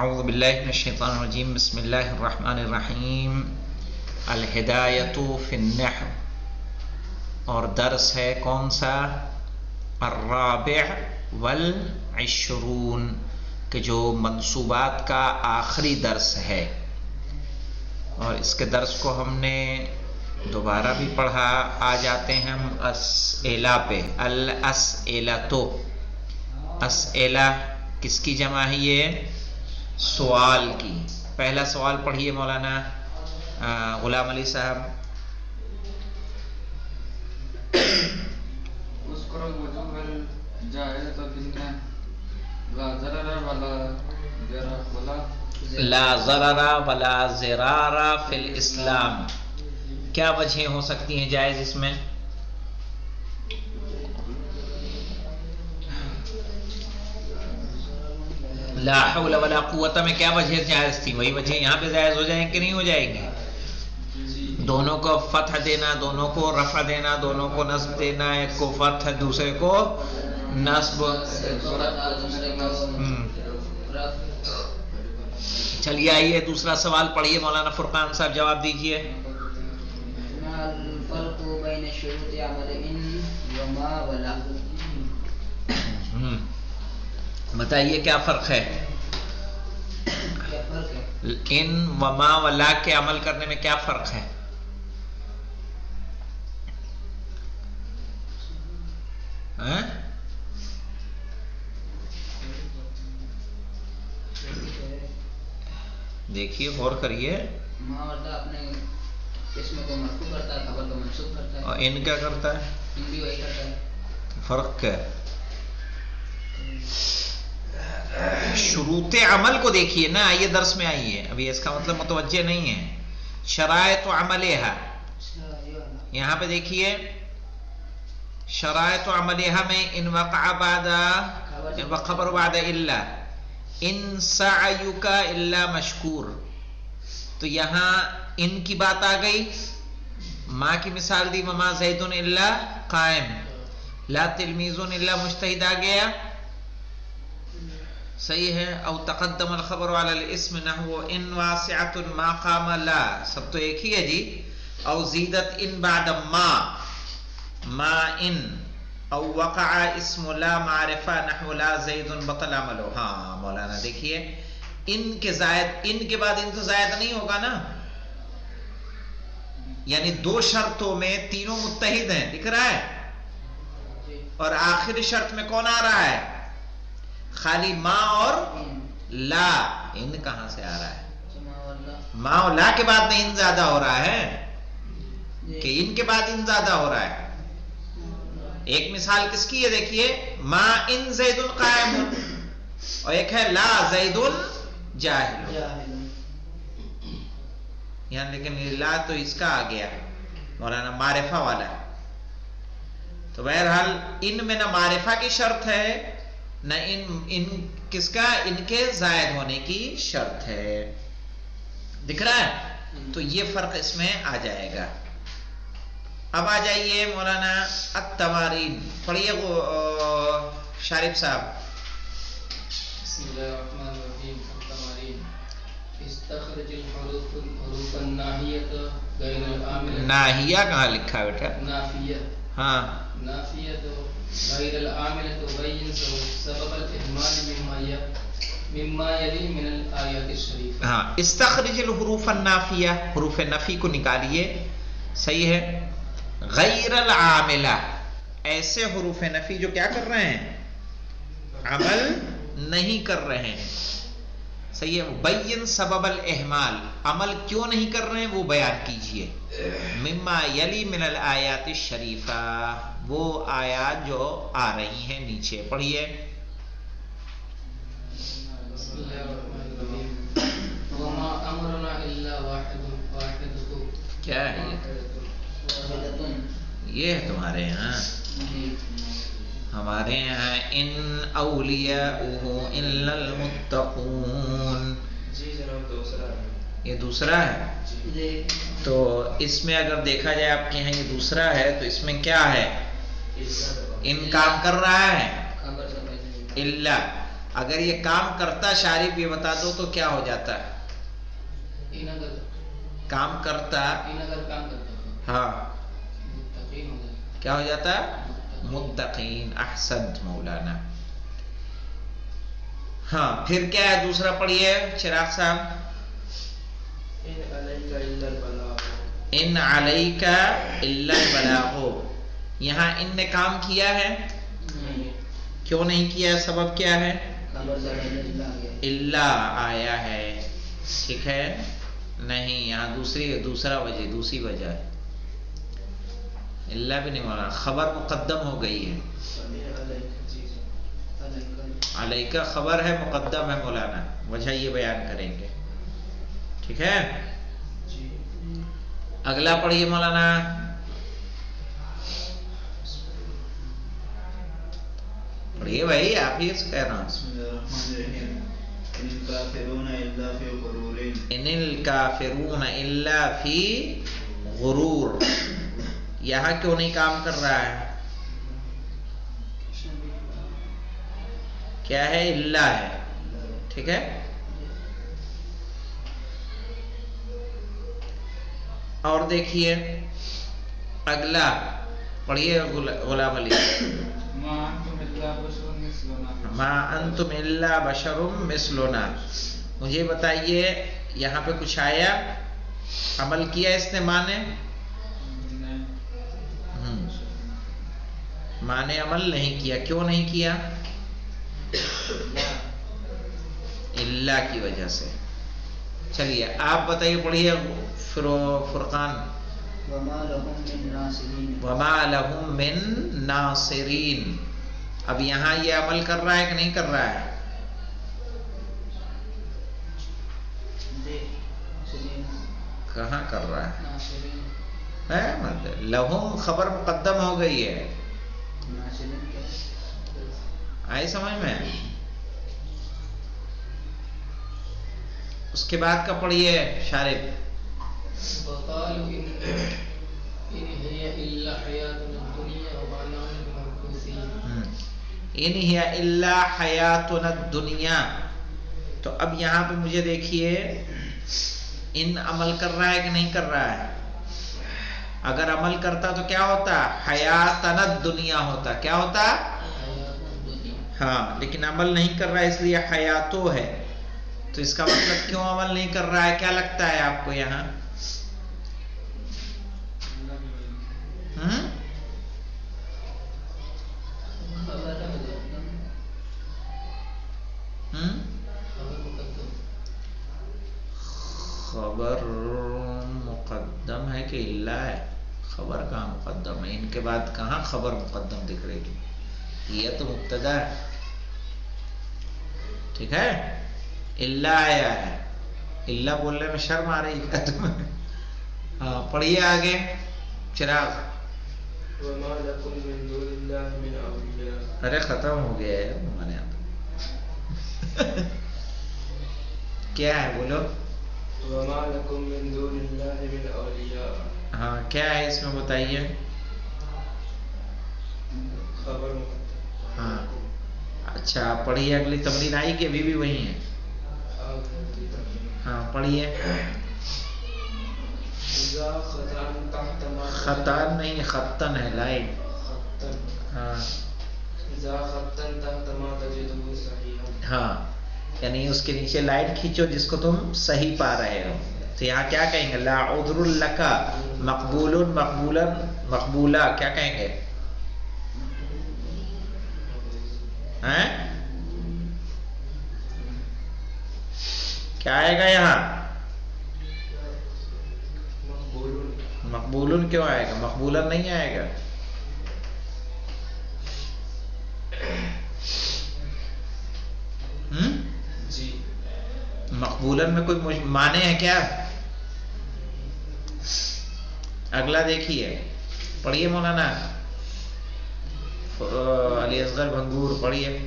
اعوذ باللہ من الشیطان الرجیم بسم اللہ الرحمن الرحیم الہدایۃ فی النحو، اور درس ہے کون سا؟ الرابع والعشرون، کہ جو منصوبات کا آخری درس ہے، اور اس کے درس کو ہم نے دوبارہ بھی پڑھا۔ آج آتے ہیں ہم اسئلہ پہ۔ الاسئلۃ، اسئلہ کس کی جمع ہے؟ یہ سوال کی۔ پہلا سوال پڑھیے مولانا غلام علی صاحب۔ لا ضرر ولا ضرار فی الاسلام، کیا وجہیں ہو سکتی ہیں جائز اس میں؟ لا حول ولا قوت میں کیا وجہ جائز تھی؟ وہی وجہ یہاں پہ جائز ہو جائیں کہ نہیں ہو جائیں گے؟ دونوں کو فتح دینا، دونوں کو رفع دینا، دونوں کو نصب دینا، ایک کو فتح دوسرے کو نصب۔ چلیے آئیے دوسرا سوال پڑھیے مولانا فرقان صاحب، جواب دیجئے۔ الفرق بین شروط عمل ان وما ولا، بتائیے کیا فرق ہے؟ ان وما ولا کے عمل کرنے میں کیا فرق ہے؟ دیکھیے غور کریے۔ اپنے اسم کو مرفوع کرتا ہے، خبر کو منصوب کرتا ہے، اور ان کیا کرتا ہے؟ ان بھی وہی کرتا ہے۔ فرق کیا ہے؟ شروط عمل کو دیکھیے نا، آئیے درس میں آئیے، ابھی اس کا مطلب متوجہ نہیں ہے۔ شرائط عملہ، یہاں پہ دیکھیے شرائط عملہ میں ان وقع بعد، ان خبر بعد الا، ان سعیک الا مشکور، تو یہاں ان کی بات آ گئی، ماں کی مثال دی، وما زید الا قائم، لا تلمیذ الا مجتہد آ گیا، صحیح ہے۔ او تقدم الخبر علی الاسم نحو ان واسعۃ ما قام لا، سب تو ایک ہی ہے جی۔ او زیدت ان بعد ما ان، او وقع اسم لا معرفہ نحو لا زید بطل عملہ۔ ہاں مولانا دیکھیے، ان کے زائد، ان کے بعد ان تو زائد نہیں ہوگا نا، یعنی دو شرطوں میں تینوں متحد ہیں، دکھ رہا ہے، اور آخری شرط میں کون آ رہا ہے؟ خالی ما اور لا، ان کہاں سے آ رہا ہے؟ ما اور لا کے بعد میں ان زیادہ ہو رہا ہے کہ ان کے بعد ان زیادہ ہو رہا ہے؟ ایک مثال کس کی ہے دیکھیے، ما ان زید قائم، اور ایک ہے لا زید جاہل، یہاں لیکن لا تو اس کا آ گیا مولانا معرفہ والا، تو بہرحال ان میں نہ معرفہ کی شرط ہے نہ ان کس کا، ان کے زائد ہونے کی شرط ہے، دکھ رہا ہے؟ تو یہ فرق اس میں آ جائے گا۔ اب آ جائیے مولانا التمارین، پڑھیے شارف صاحب۔ بسم اللہ الرحمن الرحیم۔ التمارین، استخرج الحروف الناہیۃ غیر العاملۃ، ناہیہ کہاں لکھا ہے بیٹا؟ نافیہ، ہاں، نافیۃ غیر العاملۃ، بین سبب الاہمال مما یلی من الآیات الشریفہ۔ ہاں، استخرج الحروف النافیہ، حروف نفی کو نکالیے، صحیح ہے۔ غیر العاملہ، ایسے حروف نفی جو کیا کر رہے ہیں؟ عمل نہیں کر رہے ہیں، صحیح ہے۔ بین سبب الاہمال، عمل کیوں نہیں کر رہے ہیں وہ بیان کیجئے۔ مما یلی من الآیات الشریفہ، وہ آیات جو آ رہی ہیں نیچے، پڑھیے۔ بسم اللہ الرحمن الرحیم۔ وما امرنا الا واحدۃ، کیا ہے یہ ہے تمہارے یہاں؟ ہمارے یہاں ان اولیاءہ الا المتقون، یہ دوسرا ہے۔ تو اس میں اگر دیکھا جائے آپ کے یہاں یہ دوسرا ہے، تو اس میں کیا ہے؟ ان کام کر رہا ہے، الا اگر یہ کام کرتا شارب یہ بتا دو تو کیا ہو جاتا ہے؟ ان اگر کام کرتا کام کرتا ہاں متقین ہو جائے کیا ہو جاتا ہے؟ متقین. احسنت مولانا. ہاں پھر کیا ہے دوسرا پڑھیے چراغ صاحب. ان علیک الا البلاغ. یہاں ان نے کام کیا ہے؟ کیوں نہیں کیا؟ سبب کیا ہے؟ الا آیا ہے. ٹھیک ہے نہیں یہاں دوسری وجہ ہے. الا بھی نہیں مولانا, خبر مقدم ہو گئی ہے. علیکہ خبر ہے مقدم ہے مولانا, وجہ یہ بیان کریں گے. ٹھیک ہے اگلا پڑھیے مولانا. پڑھیے بھائی آپ ہی کہہ رہا ہوں. ان الکافرون الا فی غرور. یہاں کیوں نہیں کام کر رہا ہے؟ کیا ہے؟ الا ہے. ٹھیک ہے اور دیکھیے اگلا پڑھیے غلام علی. ما انتم الا بشر مثلنا. مجھے بتائیے یہاں پہ کچھ آیا؟ عمل کیا اس نے؟ ماں نے عمل نہیں کیا. کیوں نہیں کیا؟ اللہ کی وجہ سے. چلیے آپ بتائیے پڑھیے فرقان. وما لهم من ناصرین. اب یہاں یہ عمل کر رہا ہے کہ نہیں کر رہا ہے؟ کہاں کر رہا ہے؟ لہم خبر مقدم ہو گئی ہے. آئی سمجھ میں؟ اس کے بعد کا پڑھیے شارب. وقالوا ان هي الا حياتنا الدنيا وما نحن بمبعوثين. ان ہی الا حیاتنا الدنیا. تو اب یہاں پہ مجھے دیکھیے ان عمل کر رہا ہے کہ نہیں کر رہا ہے؟ اگر عمل کرتا تو کیا ہوتا؟ حیاتنا الدنیا ہوتا. کیا ہوتا؟ ہاں لیکن عمل نہیں کر رہا ہے اس لیے حیاتو ہے. تو اس کا مطلب کیوں عمل نہیں کر رہا ہے؟ کیا لگتا ہے آپ کو یہاں؟ خبر مقدم ہے کہ اللہ ہے؟ خبر کہاں مقدم ہے؟ ان کے بعد کہاں خبر مقدم دکھ رہی گی؟ یہ تو مبتدا ہے. ٹھیک ہے اللہ آیا ہے. اللہ بولنے میں شرم آ رہی ہے تمہیں؟ ہاں پڑھیے آگے چراغ. وما لكم من دون الله من اولیاء. ارے ختم ہو گیا ہے ہمارے یہاں. کیا ہے بولو؟ وما لكم من دون الله من اولیاء. ہاں کیا ہے اس میں بتائیے؟ خبر. ہاں اچھا آپ پڑھیے. اگلی تمرین آئی کہ ابھی بھی وہی ہے؟ ہاں پڑھیے. خطان نہیں خطن ہے لائن. ہاں ہاں یعنی اس کے نیچے لائن کھینچو جس کو تم صحیح پا رہے ہو. تو یہاں کیا کہیں گے؟ لا عذر لک مقبول مقبولا مقبولا. کیا کہیں گے؟ کیا آئے گا یہاں؟ مقبول کیوں آئے گا؟ مقبولا نہیں آئے گا. مقبولن میں کوئی معنی ہے کیا؟ اگلا دیکھیے پڑھیے مولانا علی اصغر بھنگور پڑھیے.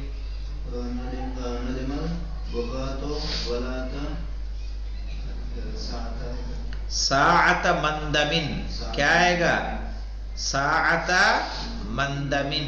ساعت مندمن. کیا آئے گا؟ ساعت مندمن.